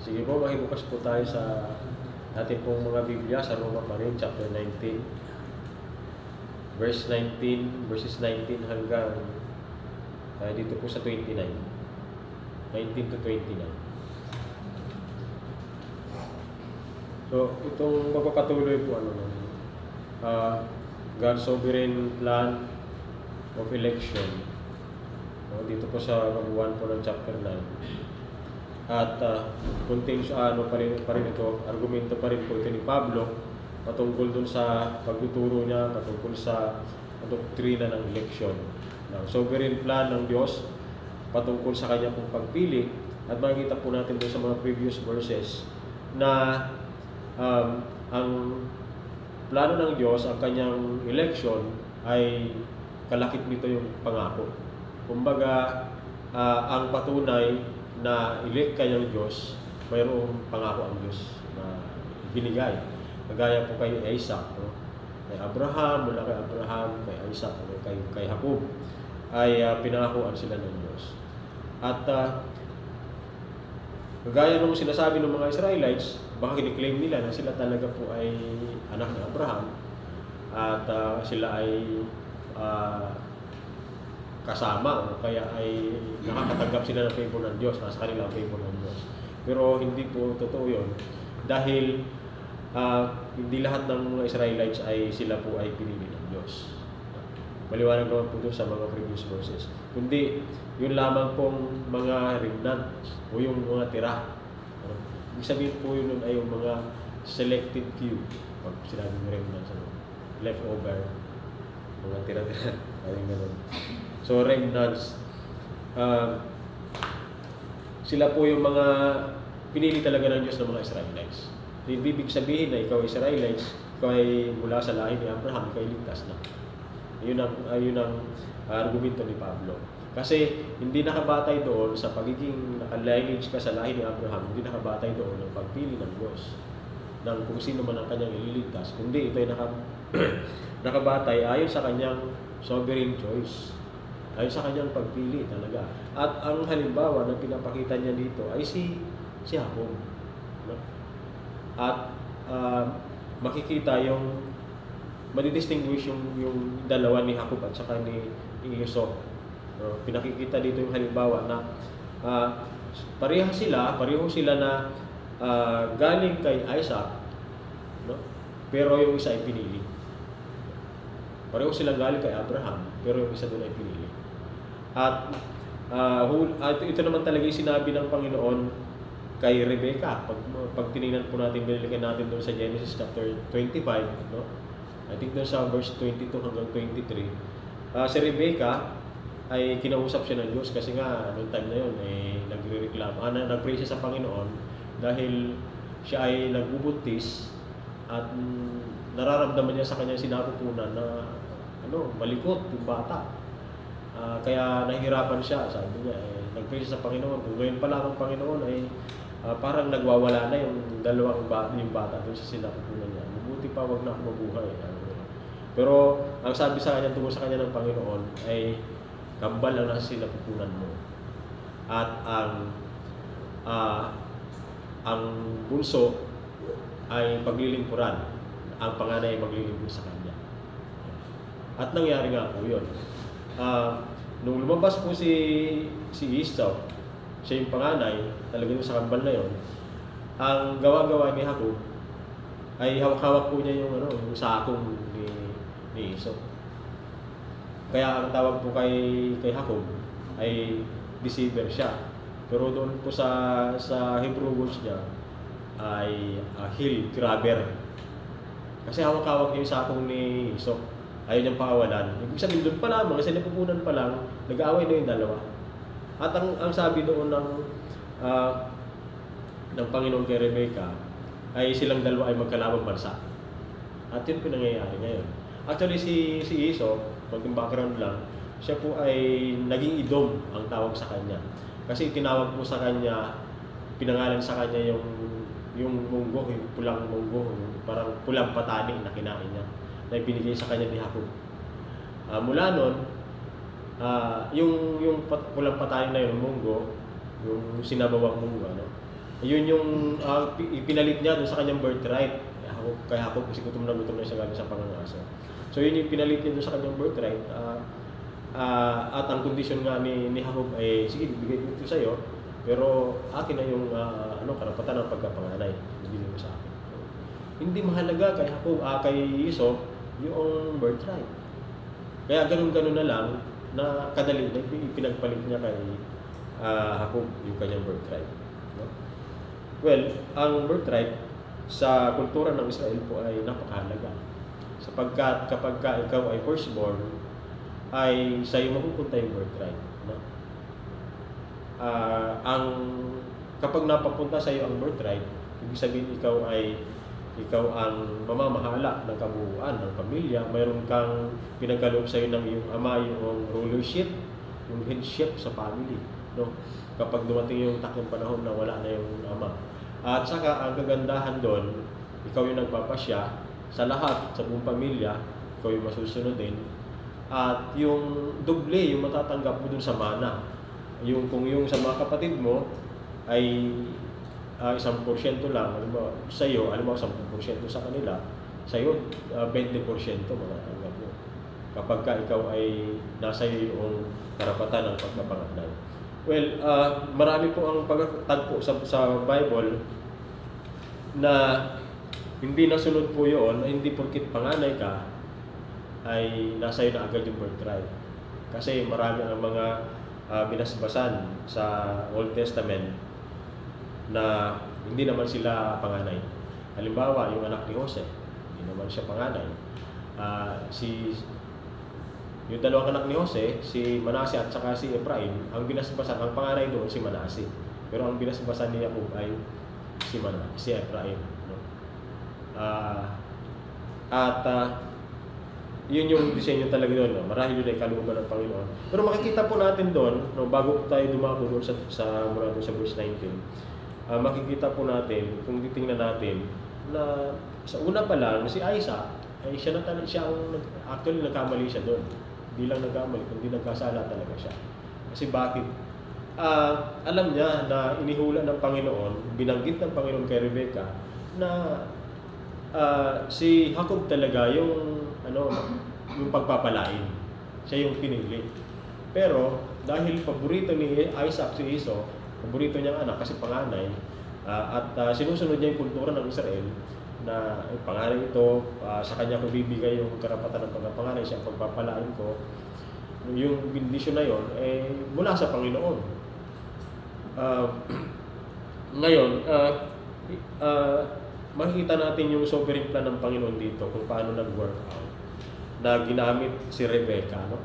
Sige po, makibukas po tayo sa ating pong mga Biblia sa Roma pa rin, chapter 19. Verses 19 hanggang dito po sa 29. 19 to 29. So, itong magpapatuloy po God's sovereign plan of election. Dito po sa 1 po ng chapter 9. At kunting pa rin ito, argumento pa rin po ito ni Pablo patungkol dun sa pagtuturo niya patungkol sa doktrina ng eleksyon, ng sovereign plan ng Diyos patungkol sa kanya pong pagpili. At makikita po natin dun sa mga previous verses na ang plano ng Diyos, ang kanyang election ay kalakip nito yung pangako. Kumbaga, ang patunay na elect kayo ng Diyos, mayroong pangako ang Diyos na binigay. Kagaya po kay Isaac, kay Abraham, mula kay Abraham, kay Isaac, kay Jacob, ay pinakuan sila ng Diyos. At kagaya nung sinasabi ng mga Israelites, baka kiniklaim nila na sila talaga po ay anak ng Abraham at sila ay kasama o kaya ay nakakatanggap sila ng favor ng Diyos, nasa kanila ang favor ng Diyos. Pero hindi po totoo yun dahil hindi lahat ng mga Israelites ay sila po ay pinili ng Diyos. Maliwanag naman po doon sa mga previous verses. Kundi yun lamang pong mga remnants o yung mga tira. Ibig sabihin po yun ay yung mga selected few. Pag sinabing remnants, leftover, mga tira-tira. Ayun ganun. So, remnants, sila po yung mga pinili talaga ng Diyos ng mga Israelites. Hindi ibig sabihin na ikaw Israelites, ikaw ay mula sa lahi ni Abraham, ikaw ay ligtas na. Ayun ang argumento ni Pablo. Kasi hindi nakabatay doon sa pagiging naka-lineage ka sa lahi ni Abraham, hindi nakabatay doon ang pagpili ng Diyos ng kung sino man ang kanyang ililigtas. Kundi ito ay nakabatay ayon sa kanyang sovereign choice. Ayon sa kanyang pagpili talaga. At ang halimbawa na pinapakita niya dito ay si Jacob. At makikita yung madidistinguish yung dalawa ni Jacob at saka ni Esau. Pinakikita dito yung halimbawa na pareho sila na galing kay Isaac, pero yung isa ay pinili. Pareho sila galing kay Abraham, pero yung isa doon ay pinili. At ito naman talaga yung sinabi ng Panginoon kay Rebecca. Pag tinignan po natin, binilikan natin doon sa Genesis chapter 25, I think doon sa verse 22 hanggang 23. Si Rebecca ay kinausap siya ng Diyos kasi nga noong time na yun nagre-reklamo, nag-pray siya sa Panginoon dahil siya ay nagbubuntis at nararamdaman niya sa kanyang sinapupunan na malikot yung bata. Kaya nahihirapan siya, sabi niya, nag-pray siya sa Panginoon. Kung ngayon pa lang ang Panginoon ay parang nagwawala na yung dalawang bata doon sa sinapupunan niya. Mabuti pa, wag na ako mabuhay. Pero ang sabi sa kanya, tungkol sa kanya ng Panginoon ay kambal ang nasa sinapupunan mo. At ang bunso ay paglilingkuran. Ang panganay ay maglilingkod sa kanya. At nangyari nga po yun. Nung lumabas po si Esau, siya yung panganay, talagang sa kambal na yon. Ang gawa-gawa ni Jacob ay hawak-hawak po niya yung sakong ni Esau. Kaya ang tawag po kay Jacob ay deceiver siya. Pero doon po sa Hebrew words niya ay heel grabber. Kasi hawak-hawak niya yung sakong ni Esau. Ayaw niyang pakawalan. Ibig sabihin doon pa lamang, kasi napupunan pa lang, nag-aaway na yung dalawa. At ang sabi doon ng Panginoon kay Rebecca ay silang dalawa ay magkalabang bansa. At yun po nangyayari ngayon. Actually si Esau, maging background lang, siya po ay naging Edom ang tawag sa kanya. Kasi tinawag po sa kanya, pinangalan sa kanya yung munggo, yung pulang munggo, yung parang pulang patani na kinain niya, na ibinigay sa kanya ni Jacob. Mula nun, yung pulang patay na yung munggo, yung sinabawang munggo, Yun yung ipinalit niya doon sa kanyang birthright. Kaya ako kasi gutom na siya galing sa pangangaso. So yun yung pinalit niya doon sa kanyang birthright. At ang kondisyon nga ni Jacob ay, sige, bibigay ko ito sa'yo, pero akin na yung karapatan ng pagkapanganay. Bibigay mo sa akin. So, hindi mahalaga kay Jacob, kay Esau, yung birthright. Kaya ganun-ganun na lang na kadali na pinagpalit niya kay Jacob yung kanyang birthright. No? Well, ang birthright sa kultura ng Israel po ay napakahalaga. Sapagkat kapag ikaw ay firstborn, ay sa iyo mapupunta yung birthright. No? Kapag napapunta sa iyo ang birthright, ibig sabihin ikaw ang mamamahala ng kabuuan ng pamilya. Mayroon kang pinagkaloob sa iyo ng iyong ama, yung rulership, yung headship sa family. No? Kapag dumating yung takong panahon na wala na yung ama. At saka ang kagandahan doon, ikaw yung nagpapasya sa lahat, sa buong pamilya, ikaw yung masusunod din. At yung doble, yung matatanggap mo dun sa mana. Kung yung sa mga kapatid mo ay 1% lang, sa iyo, 10% sa kanila, sa iyo 20% matatanggap mo. Kapag ikaw ay nasa iyo yung karapatan ng pagkapanganay. Well, marami po ang pagtagpo sa Bible na hindi nasunod po yun, hindi porkit panganay ka, ay nasa iyo na agad yung birthright. Kasi marami ang mga binasbasan sa Old Testament na hindi naman sila panganay. Halimbawa, yung anak ni Jose, hindi naman siya panganay. Yung dalawang anak ni Jose, si Manase at saka si Ephraim, ang binasbasan, ang panganay doon si Manase. Pero ang binasbasan ni Jacob ay si Ephraim. No? Yun yung disenyo talaga doon. No? Marahil yun ay kalooban ng Panginoon. Pero makikita po natin doon, no, bago tayo dumako doon mula doon sa verse 19, makikita po natin, kung titingnan natin, na sa una pa lang, si Isaac, ay siya actually nagkamali siya doon. Hindi lang nagkamali, kundi nagkasala talaga siya. Kasi bakit? Alam niya na inihula ng Panginoon, binanggit ng Panginoon kay Rebecca, na si Jacob talaga yung pagpapalain. Siya yung pinili. Pero dahil paborito ni Isaac si Esau, paborito niyang anak kasi panganay, at sinusunod niya yung kultura ng Israel na panganay ito, sa kanya ko bibigay yung karapatan ng pagkapanganay, siya pagpapalain ko. Yung bendisyon na yon mula sa Panginoon. Ngayon, makikita natin yung sovereign plan ng Panginoon dito kung paano nag-work out na ginamit si Rebecca. No?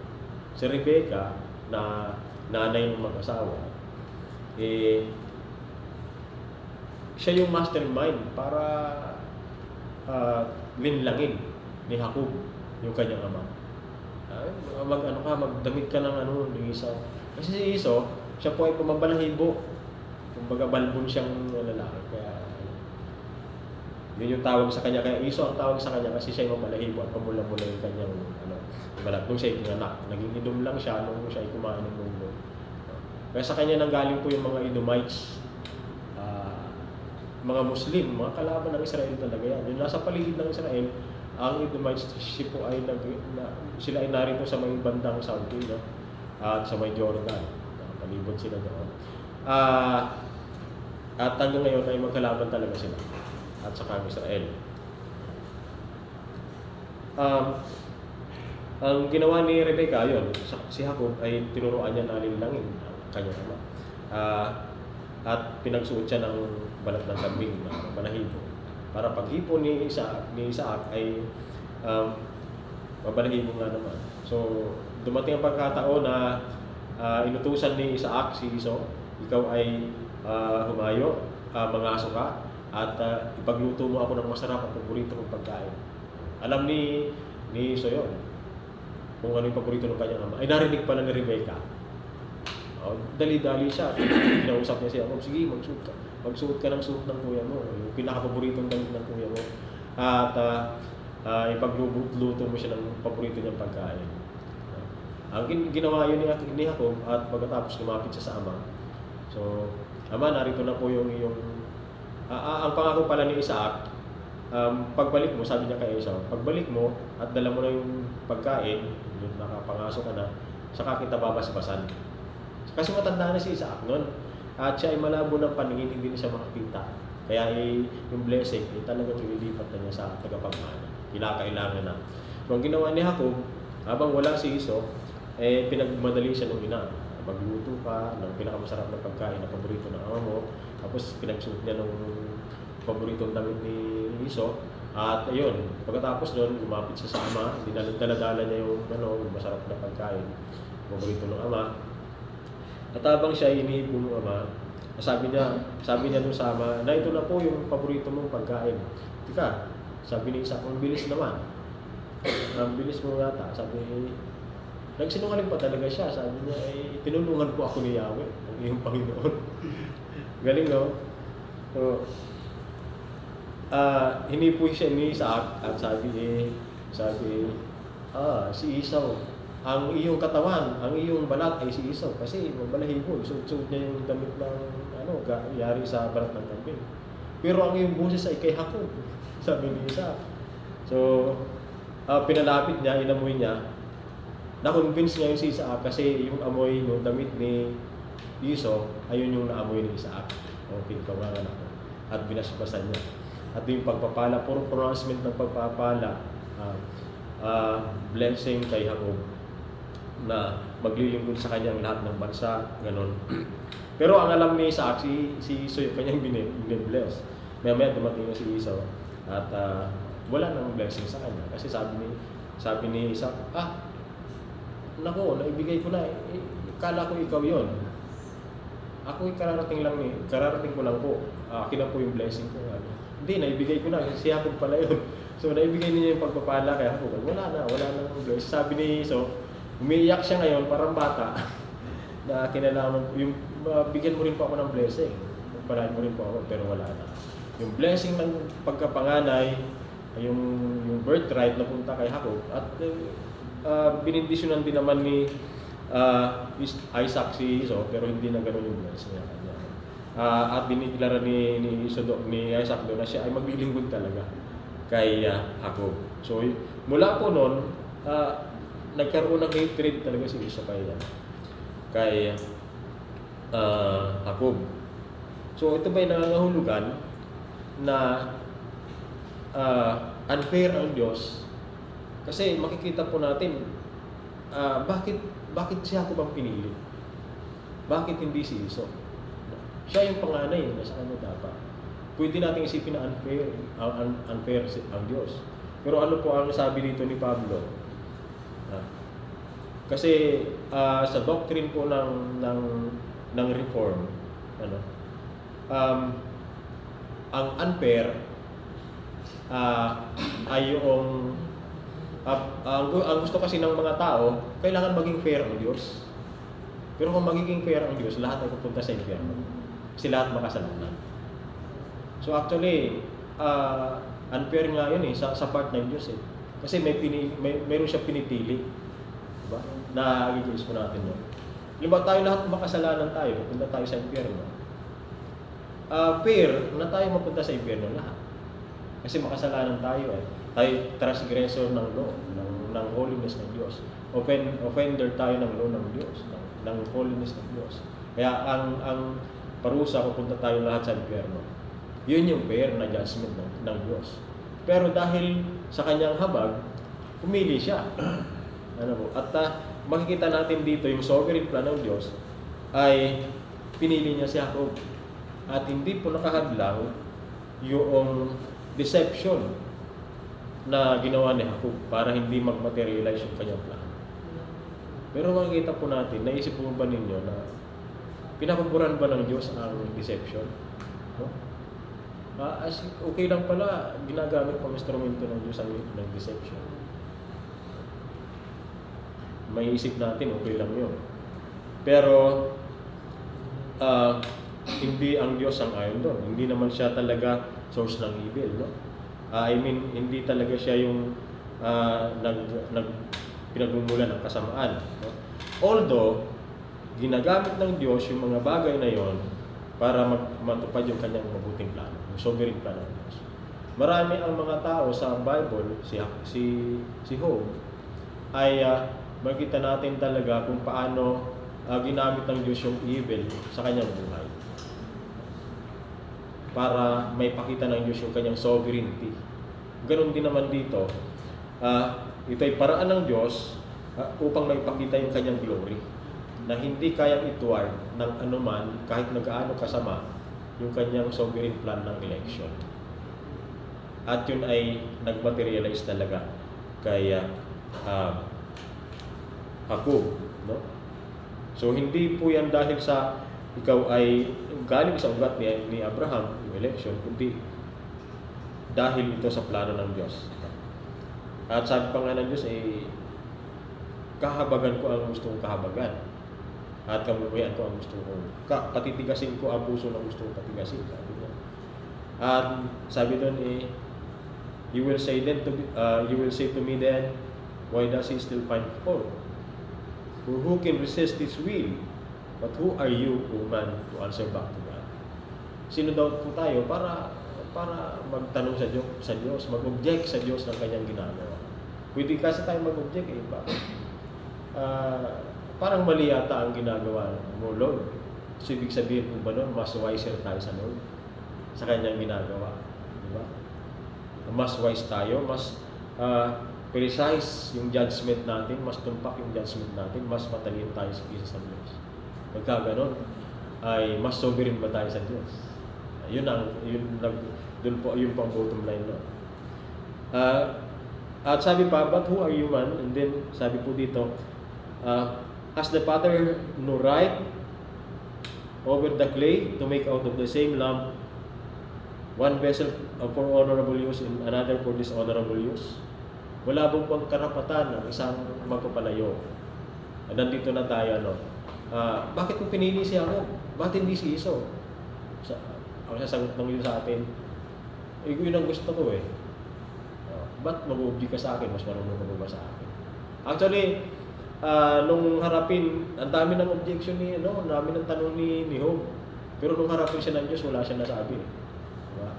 Si Rebecca na nanay ng mag-asawa, siya yung mastermind para linlangin ni Jacob yung kanyang ama. Magdamit ka ng ni Esau. Kasi si Esau, siya po ay pumabalahibo. Kumbaga balbon siyang lalaki. Kaya yun yung tawag sa kanya. Kaya Esau ang tawag sa kanya kasi siya ay mamalahibo at pamula-mula yung kanyang balat. Nung siya ay pinganak, naging idom lang siya nung siya ay kumain ng mundo. Kaya sa kanya nanggaling po yung mga Edomites, mga Muslim, mga kalaban ng Israel talaga yan. Yung nasa paligid ng Israel, ang Edomites, sila ay narito sa may bandang Saudi, no? At sa may Jordan. Palibot sila doon. At hanggang ngayon ay magkalaban talaga sila. At saka ang Israel. Ang ginawa ni Rebecca, yun, si Jacob ay tinuruan niya na linlangin ang kanyang ama. At pinagsuot siya ng balat ng kambing na balahibo. Para paghipo ni Isaac ay mabalahibo nga naman. So, dumating ang pagkataon na inutusan ni Isaac si Esau, ikaw ay humayo, mangaso ka, at ipagluto mo ako ng masarap at paborito kong pagkain. Alam ni Esau yun, kung ano yung paborito ng kanyang ama. Ay narinig pala ni Rebecca. Dali-dali siya. Kinausap niya siya, sige, magsuot ka ng suot ng kuya mo, yung pinaka-paboritong damit ng kuya mo, at ipagluto mo siya ng paborito niyang pagkain. Ang ginawa yun ni Jacob, at pagkatapos lumapit siya sa ama. So, ama, narito na po yung iyong Ang pangako pala ni Isaac, pagbalik mo, sabi niya kay Esau, pagbalik mo at dala mo na yung pagkain, yung nakapangaso ka na, saka kita babasbasan. Kasi matanda na si Isaac noon. At siya ay malabo ng paningin, hindi na siya makakita. Kaya yung blessing, talagang ililipat na niya sa tagapagmana. Kinakailangan na. So ang ginawa ni Jacob, habang wala si Esau, pinagmadali siya ng ina. Magluto ka ng pinakamasarap na pagkain na paborito ng ama mo. Tapos pinagsuot niya ng paboritong damit ni Esau. At ayun, pagkatapos noon, lumapit siya sa ama. Dinala-dala niya yung masarap na pagkain, paborito ng ama. At habang siya iniipon ng ama, sabi niya dun sa ama, na ito na po yung paborito mong pagkain. Tika, sabi ni Isaac, ang bilis naman. Ang bilis mo yata. Sabi, nagsinungaling pa talaga siya. Sabi niya, tinulungan po ako ni Yahweh, ang iyong Panginoon. Galing, no? So, hinipo siya ni Isaac at sabi, si Esau, ang iyong katawan, ang iyong balat ay si Esau kasi mabalahibo. Suot niya yung damit ng yari sa balat ng kambing. Pero ang iyong boses ay kay Jacob, sabi ni Isaac. So, pinalapit niya, inamoy niya. Na-convince niya yung si Isaac kasi yung amoy ng damit ni Esau, ayun yung naamoy ni Isaac. Okay, kawangan ako. At binasbasan niya. At yung pagpapala, puro pronouncement ng pagpapala, blessing kay Jacob, na maglilingkod sa kanyang lahat ng bansa, ganon. Pero ang alam ni Isaac, si Esau yung kanyang binibless. Maya dumating na si Esau at wala nang blessing sa kanya. Kasi sabi ni Isaac, naku, naibigay ko na, kala ko ikaw yon. Ako'y kararating ko lang po. Akin na po yung blessing ko. Hindi, naibigay ko na, si Jacob pala yun. So naibigay niya yung pagpapala kay Jacob. Wala na blessing. Sabi ni Esau, umiiyak siya ngayon, parang bata, na kinalaman, bigyan mo rin po ako ng blessing. Pagpalain mo rin po ako, pero wala na. Yung blessing ng pagkapanganay, yung birthright na punta kay Jacob, at binindisyonan din naman ni Isaac si Esau, pero hindi na gano'n yung blessing niya kanya. At diniklara ni Isaac doon na siya ay maglilingkod talaga kay Jacob. So mula po noon, nagkaroon ng hatred talaga si Esau kay Jacob. So ito ba'y nangangahulugan na unfair ang Diyos? Kasi makikita po natin bakit si Jacob ang pinili? Bakit hindi si Esau? Siya yung panganay na sa kanya dapat. Pwede natin isipin na unfair ang Diyos. Pero ano po ang sabi dito ni Pablo? Kasi sa doctrine po ng reform, ang unfair ay yung ang gusto kasi ng mga tao, kailangan maging fair ang Diyos. Pero kung magiging fair ang Diyos, lahat ay pupunta sa impyerno. Kasi lahat makasalanan. So actually, unfair nga yun sa part ng Diyos . Kasi mayroon siya pinipili. Diba? Na i-choose po natin yun. Diba tayo lahat makasalanan tayo, pupunta tayo sa impyerno. Fair na tayo mapunta sa impyerno lahat. Kasi makasalanan tayo . Tayo transgressor ng law, ng holiness ng Diyos. Offender tayo ng law ng Diyos, ng holiness ng Diyos. Kaya ang parusa, pupunta tayo lahat sa impyerno. Yun yung fair na judgment ng Diyos. Pero dahil sa kanyang habag, pumili siya. At makikita natin dito yung sovereign plan ng Diyos ay pinili niya si Jacob. At hindi po nakahadlang yung deception na ginawa ni Jacob para hindi mag-materialize yung kanyang plan. Pero makikita po natin, naisip po ba ninyo na pinapaboran ba ng Diyos ang deception? No? Okay lang pala, ginagamit pang instrumento ng Diyos ang deception. May isip natin, okay lang yun. Pero, hindi ang Diyos ang ayon doon. Hindi naman siya talaga source ng evil. No? Hindi talaga siya yung pinagmumulan ng kasamaan. No? Although, ginagamit ng Diyos yung mga bagay na yon para matupad yung kanyang mabuting plano, yung sovereign plano ng Diyos. Marami ang mga tao sa Bible, si Job, ay makita natin talaga kung paano ginamit ng Diyos yung evil sa kanyang buhay. Para may pakita ng Diyos yung kanyang sovereignty. Ganon din naman dito, ito ay paraan ng Diyos upang may pakita yung kanyang glory, na hindi kayang ituward ng anuman kahit nagaano kasama yung kanyang sovereign plan ng election. At yun ay nag-materialize talaga kay Jacob, no? So hindi po yan dahil sa ikaw ay galing sa ugat ni Abraham, yung election, kundi dahil ito sa plano ng Diyos. At sabi pa nga ng Diyos, kahabagan ko ang gustong kahabagan, at kamukuyan ko ang gustong patitigasin ko ang puso ng gustong patigasin. Sabi niya. At sabi doon, you will say to me then, why does he still find fault? For who can resist his will? But who are you, O man, to answer back to God? Sino daw po tayo para magtanong sa Diyos, mag-object sa Diyos ng kanyang ginagawa? Pwede kasi tayo mag-object bakit? Parang mali yata ang ginagawa mo, Lord. So, ibig sabihin po ba nun, mas wiser tayo sa Lord, sa kanyang ginagawa? Diba? Mas wise tayo, mas precise yung judgment natin, mas tumpak yung judgment natin, mas matalino tayo sa Diyos. Pagka ganon, ay mas sovereign ba tayo sa Diyos? Doon po yung pang bottom line, no? At sabi pa, but who are you, man? And then sabi po dito, has the potter no right over the clay to make out of the same lump one vessel for honorable use and another for dishonorable use? Wala bang karapatan ng isang magpapalayo? Nandito na tayo, no? Bakit mo pinili si Jacob? Bakit hindi si Esau? Ang sasagot ng yun sa atin, yun ang gusto ko ba't mag-object ka sa akin? Mas marunong ka ba sa akin? Actually, nung harapin, ang dami ng objection ang dami ng tanong ni Job. Pero nung harapin siya ng Diyos, wala siya nasabi. Diba?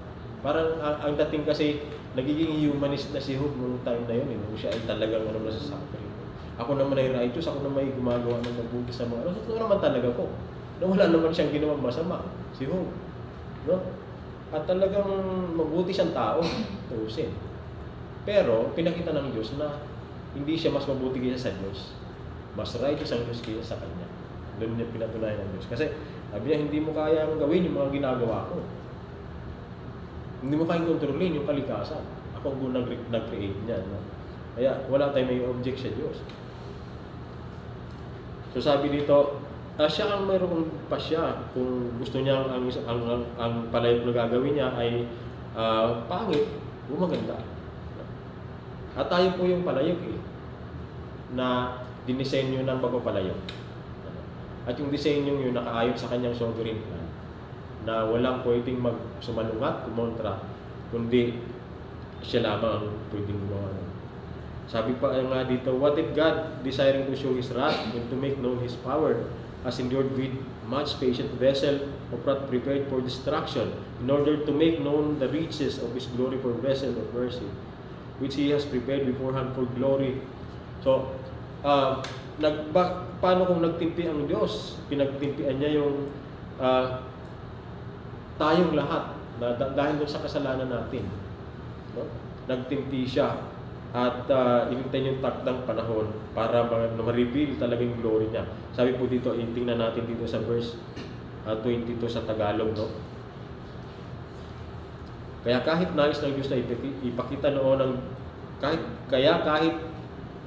Parang ang dating kasi, nagiging humanist na si Job nung time na yun. Nung siya ay talagang nasa-suffering. Ako naman ay righteous, ako naman ay gumagawa ng mabuti sa mga totoo naman talaga ko. Na wala naman siyang ginawang masama, si Job. No? At talagang mabuti siyang tao, tusin. Pero pinakita ng Diyos na hindi siya mas mabuti kaysa sa Diyos. Mas righteous ang Diyos kaysa sa Kanya. Doon niya pinatunayan ng Diyos. Kasi sabi niya, hindi mo kayang gawin yung mga ginagawa ko. Hindi mo kayang kontrolin yung kalikasan. Ako ang nag-create niya. No? Kaya wala tayong may object sa Diyos. So sabi dito, siya ang mayroong pasya. Kung gusto niya ang palayok na gagawin niya ay pangit o maganda. At tayo po yung palayok na dinisenyo ng pagpapalayok. At yung disenyo yun nakaayon sa kanyang sovereign plan na walang pwedeng magsumalungat, kumontra, kundi siya lamang ang pwedeng gumawa. Sabi pa nga dito, what if God, desiring to show His wrath and to make known His power, has endured with much patient vessel of wrath prepared for destruction, in order to make known the riches of His glory for vessel of mercy, which He has prepared beforehand for glory. So, paano kung nagtimpi ang Diyos? Pinagtimpian niya yung tayong lahat dahil doon sa kasalanan natin. No? Nagtimpi siya at inintay yung takdang panahon para ma-reveal talaga yung glory niya. Sabi po dito, tingnan natin dito sa verse 22 sa Tagalog, no? Kaya kahit nais ng Diyos na ipakita noon ng kahit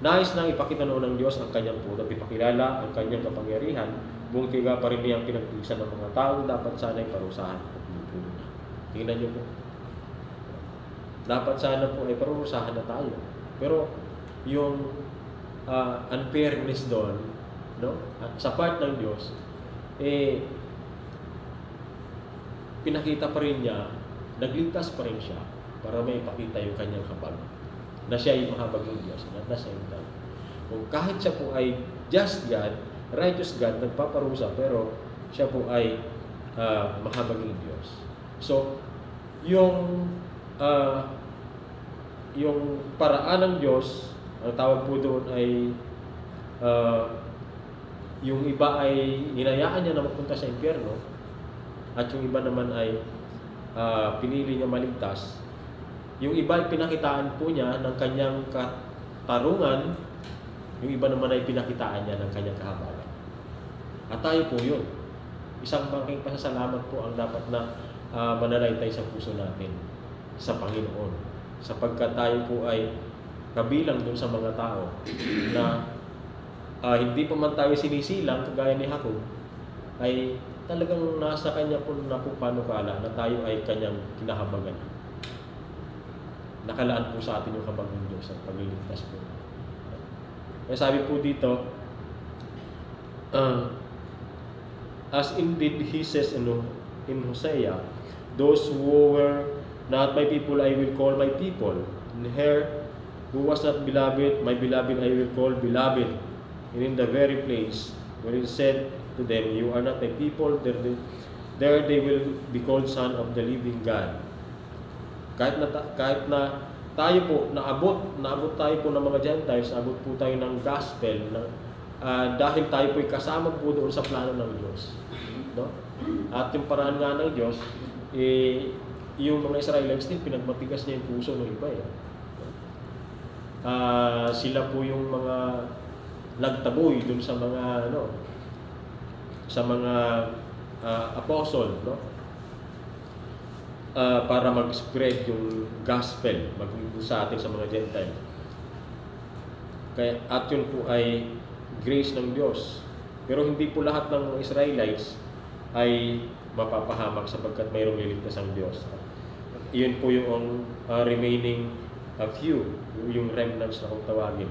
nais nang ipakita noon ng Diyos ang kanyang puno at ipakilala ang kanyang kapangyarihan, buong tiga pa rin niyang pinagtiisan ng mga tao, dapat sana'y parusahan at puno na. Tingnan niyo po. Dapat sana po ay parusahan na tayo. Pero yung unfairness doon, no? Sa part ng Diyos, pinakita pa rin niya, nagligtas pa rin siya para may ipakita yung kanyang habag. Na siya ay mahabag ng Diyos, na siya yung God. Kung kahit siya po ay just God, righteous God, nagpaparusa, pero siya po ay mahabaging Diyos. So, yung yung paraan ng Diyos, ang tawag po doon ay yung iba ay hinayaan niya na magpunta sa impyerno at yung iba naman ay pinili niya maligtas. Yung iba ay pinakitaan po niya ng kanyang katarungan, yung iba naman ay pinakitaan niya ng kanyang kahabagan. At tayo po yun. Isang bangking pasasalamat po ang dapat na manalaitay sa puso natin sa Panginoon. Sapagkat tayo po ay kabilang dun sa mga tao na hindi pa man tayo sinisilang kagaya ni Jacob, ay talagang nasa kanya po na po panukala na tayo ay kanyang kinahabagan. Nakalaan po sa atin yung habag ng Diyos at pagliligtas po. Kaya sabi po dito, as indeed he says in Hosea, those who were not my people I will call my people, and her who was not beloved, my beloved I will call beloved. And in the very place where it said to them, you are not my people, there they will be called son of the living God. Kahit na tayo po, naabot tayo po ng mga Gentiles, naabot po tayo ng gospel, dahil tayo po ay kasama po doon sa plano ng Diyos. No? At yung paraan nga ng Diyos, yung mga Israelites din, pinagmatigas niya yung puso ng iba. Sila po yung mga nagtaboy dun sa mga apostle, no? Para mag-spread yung gospel sa atin sa mga Gentile. At yun po ay grace ng Diyos. Pero hindi po lahat ng Israelites ay mapapahamak sapagkat mayroong liligtas ang Diyos. Iyon po yung remaining few, yung remnants na kung tawagin.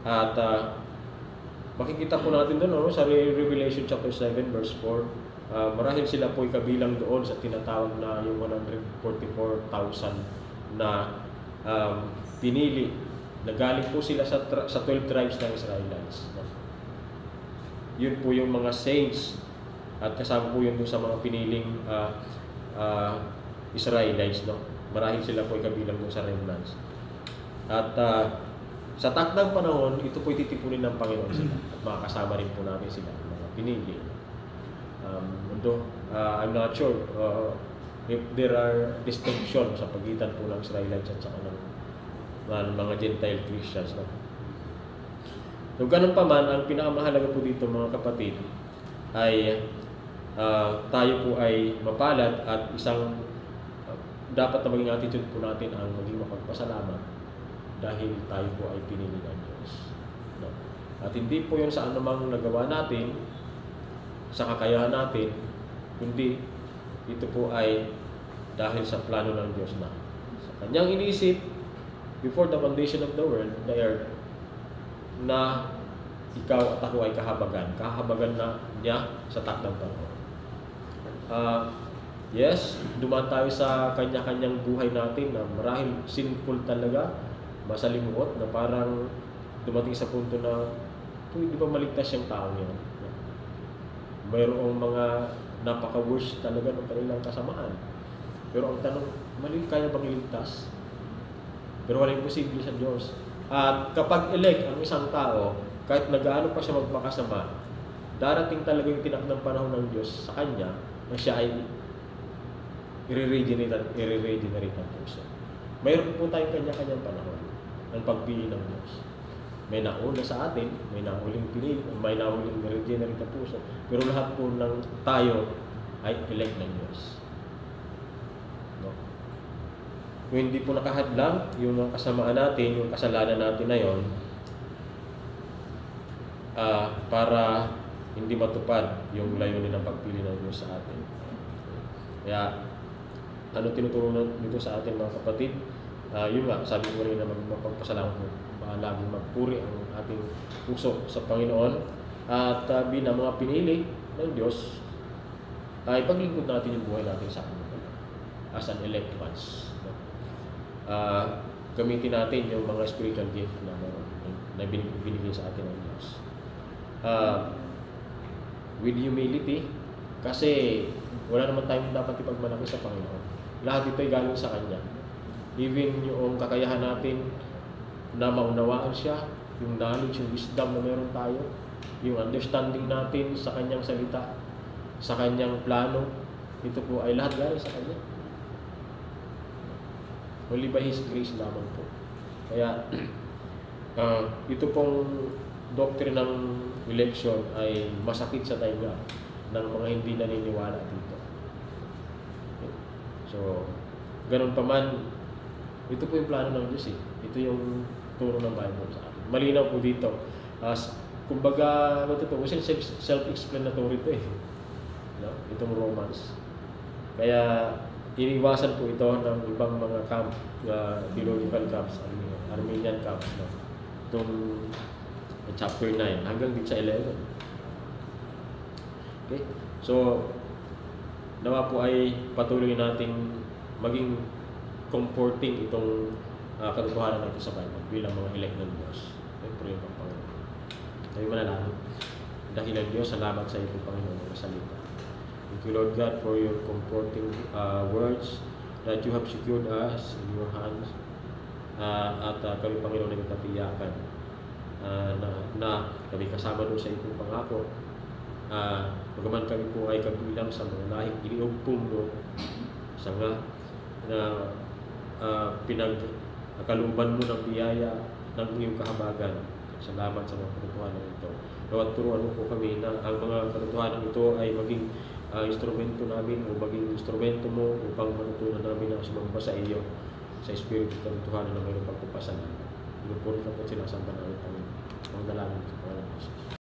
At makikita po natin doon sa Revelation chapter 7 verse 4, marahil sila po ay kabilang doon sa tinatawag na yung 144,000 na pinili. Nagaling po sila sa 12 tribes ng Israelites. Yun po yung mga saints at kasama po yun sa mga piniling Israelites, no? Marahil sila po ay kabilang doon sa remnants. At sa takdang panahon, ito po titipunin ng Panginoon sila. At makakasama rin po natin sila, mga pinili. I'm not sure if there are distinctions sa pagitan po ng Israelites at saka ng mga Gentile Christians. No? So, ganun pa man, ang pinakamahalaga po dito mga kapatid ay tayo po ay mapalad at isang dapat na maging attitude po natin ang maging mapagpasalamat dahil tayo po ay pinili ng Diyos. No? At hindi po yun sa anumang nagawa natin, sa kakayahan natin, kundi ito po ay dahil sa plano ng Diyos na sa kanyang inisip before the foundation of the world, the earth, na ikaw at ako ay kahabagan na niya sa takdang panahon. Yes, dumaan tayo sa kanya-kanyang buhay natin na marahil sinful talaga, masalimuot na parang dumating sa punto na hindi ba maligtas yung tao yan? Mayroong mga napaka-worst talaga ng kanilang kasamaan. Pero ang tanong, kaya bang iligtas? Pero walang imposible sa Diyos. At kapag elect ang isang tao, kahit nag-aano pa siya magpakasama, darating talaga yung tinakdang panahon ng Diyos sa kanya na siya ay i-regenerate ang puso. Mayroon po tayong kanya-kanyang panahon ng pagpili ng Diyos. May nauna sa atin, may nahuling pinili, may nahuling regenerate ang puso. Pero lahat po ng tayo ay elect ng Diyos. No? Kung hindi po nakahadlang yung kasamaan natin, yung kasalanan natin na yon, para hindi matupad yung layunin ng pagpili ng Diyos sa atin. Kaya, ano tinuturo nito sa atin mga kapatid? Yun nga, sabi ko rin na magpapasalamat mo. Laging magpuri ang ating puso sa Panginoon. At bilang mga pinili ng Diyos, ay paglingkod natin yung buhay natin sa Kanya as an elect ones. Gamitin natin yung mga spiritual gift na binigay sa atin ng Diyos. With humility, Kasi wala naman tayong dapat ipagmalaki sa Panginoon. Lahat ito ay galing sa Kanya. Even yung kakayahan natin na maunawaan siya, yung knowledge, yung wisdom na meron tayo, yung understanding natin sa Kanyang salita, sa Kanyang plano, ito po ay lahat galing sa Kanya. Only by His grace lamang po. Kaya, ito pong doctrine ng election ay masakit sa tainga ng mga hindi naniniwala dito. So, ganun pa man, ito po yung plano ng Diyos eh. Ito yung turo ng Bible sa atin. Malinaw po dito. Kumbaga, self-explanatory ito eh. No? Itong Romans. Kaya, iniwasan po ito ng ibang mga camp, theological camps, Armenian camps. No? Itong chapter 9 hanggang din sa 11. Okay? So, nawa po ay patuloy nating maging comforting itong katotohanan na ito sa Bible bilang mga elect ng Diyos. Siyempre yung Panginoon. Tayo manalangin. Dakilang Diyos, salamat sa iyo, Panginoon, ng salita. Thank you, Lord God, for your comforting words that you have secured us in your hands. At kami, Panginoon, ay magkatiyakan na kami kasama doon sa iyong pangako. Bagaman kami po ay kabilang sa mga lahing iniugpong mo sa nga na pinagkaluban mo ng biyaya ng iyong kahabagan. Salamat sa mga katotohanan ito. Nawat turuan mo po kami na ang mga katotohanan ito ay maging instrumento namin o maging instrumento mo upang matutunan namin na sumamba sa iyo sa Espiritu at katotohanan ng mayroong pagpapasalamat. Pinupuri ka po sila sa banal ng Panginoon. Ang dalangin sa Panginoon.